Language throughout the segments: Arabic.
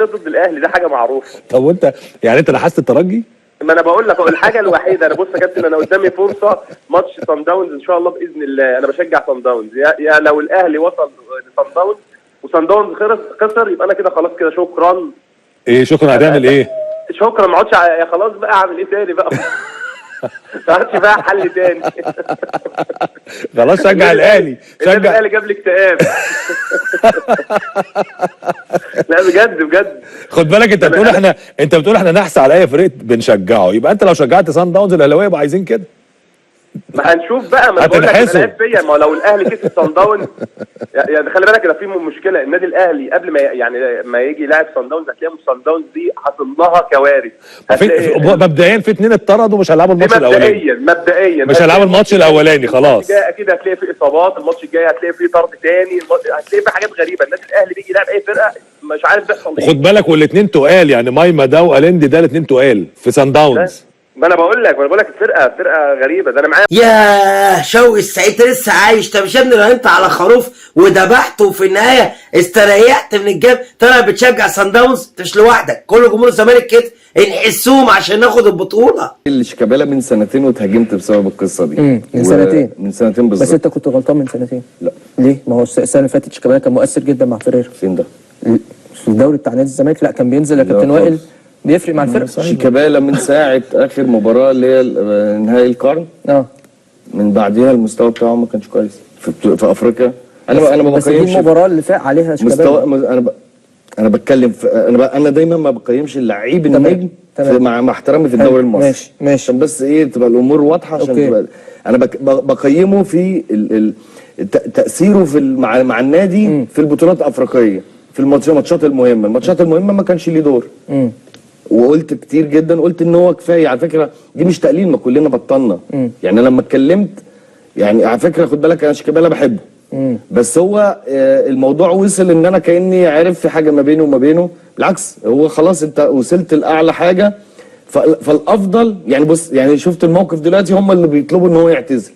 ضد الاهلي ده حاجه معروفه. طب وانت يعني انت نحست الترجي؟ ما انا بقول لك الحاجه الوحيده، انا بص يا كابتن، انا قدامي فرصه ماتش صن داونز ان شاء الله باذن الله. انا بشجع صن داونز، يا لو الاهلي وصل لصن داونز وصن داونز خسر يبقى انا كده خلاص كده شكرا. ايه شكرا؟ هتعمل ايه؟ شكرا، ما اقعدش خلاص بقى، اعمل ايه تاني بقى؟ ما عادش بقى حل تاني. خلاص شجع الاهلي، شجع الاهلي جاب لي اكتئاب. لا بجد بجد. خد بالك انت بتقول احنا نحس على اي فريق بنشجعه، يبقى انت لو شجعت صن داونز الاهلاويه يبقى عايزين كده. ما هنشوف بقى، ما بقول لك العيب فيا، ما لو الاهلي كسب صن داونز يعني خلي بالك ده في مشكله. النادي الاهلي قبل ما ما يجي يلاعب صن داونز هتلاقي صن داونز دي حاصل لها كوارث. مبدئيا في اتنين اتطردوا مش هيلعبوا الماتش الاولاني. مبدئيا مش هيلعبوا الماتش الاولاني خلاص. اكيد هتلاقي في اصابات، الماتش الجاي هتلاقي في طرد تاني، هتلاقي في حاجات غريبه. النادي الاهلي بيجي يلعب اي فرقه مش عارف بيحصل ايه. خد بالك والاثنين تقال، يعني مايما ده والندي ده الاثنين تقال في صن داونز. ما انا بقول لك فرقه غريبه. ده انا معايا يا شوقي السعيد لسه عايش. طب يا ابني لو انت على خروف وذبحته وفي النهايه استريحت من الجيم طلع بتشجع صن داونز، مش لوحدك، كل جمهور الزمالك كده نحسهم عشان ناخد البطوله. شيكابالا من سنتين واتهاجمت بسبب القصه دي. من سنتين. من سنتين بالظبط. بس انت كنت غلطان من سنتين. لا ليه؟ ما هو السنه اللي فاتت شيكابالا كان مؤثر جدا مع فيريرا. فين ده؟ في الدوري بتاع نادي الزمالك. لا كان بينزل يا كابتن وائل، بيفرق مع الفرقه. شيكابالا من ساعه اخر مباراه اللي هي نهائي القرن من بعديها المستوى بتاعه ما كانش كويس في افريقيا. انا ما بقيمش. بس دي المباراه اللي فاق عليها شيكابالا. انا بتكلم انا دايما ما بقيمش اللعيب النجم مع احترامي في الدوري المصري. ماشي عشان بس ايه تبقى الامور واضحه. عشان تبقى انا بقيمه في تاثيره في مع النادي في البطولات الافريقيه، في الماتشات المهمه ما كانش ليه دور. وقلت كتير جدا، قلت ان هو كفايه. على فكره دي مش تقليل، ما كلنا بطلنا. يعني لما اتكلمت يعني على فكره خد بالك انا شيكابالا بحبه. بس هو الموضوع وصل ان انا كاني عارف في حاجه ما بيني وما بينه. بالعكس هو خلاص انت وصلت لاعلى حاجه، فالافضل يعني بص يعني شفت الموقف دلوقتي هم اللي بيطلبوا ان هو يعتزل.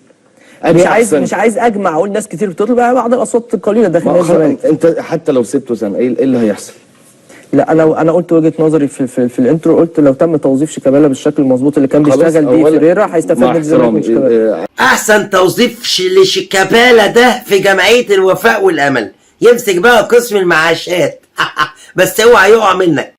مش عايز اجمع اقول ناس كتير بتطلب بعض الاصوات القليله داخل الزمالك. انت حتى لو سبته سنه ايه اللي هيحصل؟ لا انا قلت وجهه نظري في الانترو، قلت لو تم توظيف شيكابالا بالشكل المظبوط اللي كان بيشتغل بيه فيريرا هيستفاد نادي الزمالك من شيكابالا. احسن توظيف لشيكابالا ده في جمعيه الوفاء والامل، يمسك بقى قسم المعاشات. بس اوعى يقع منك.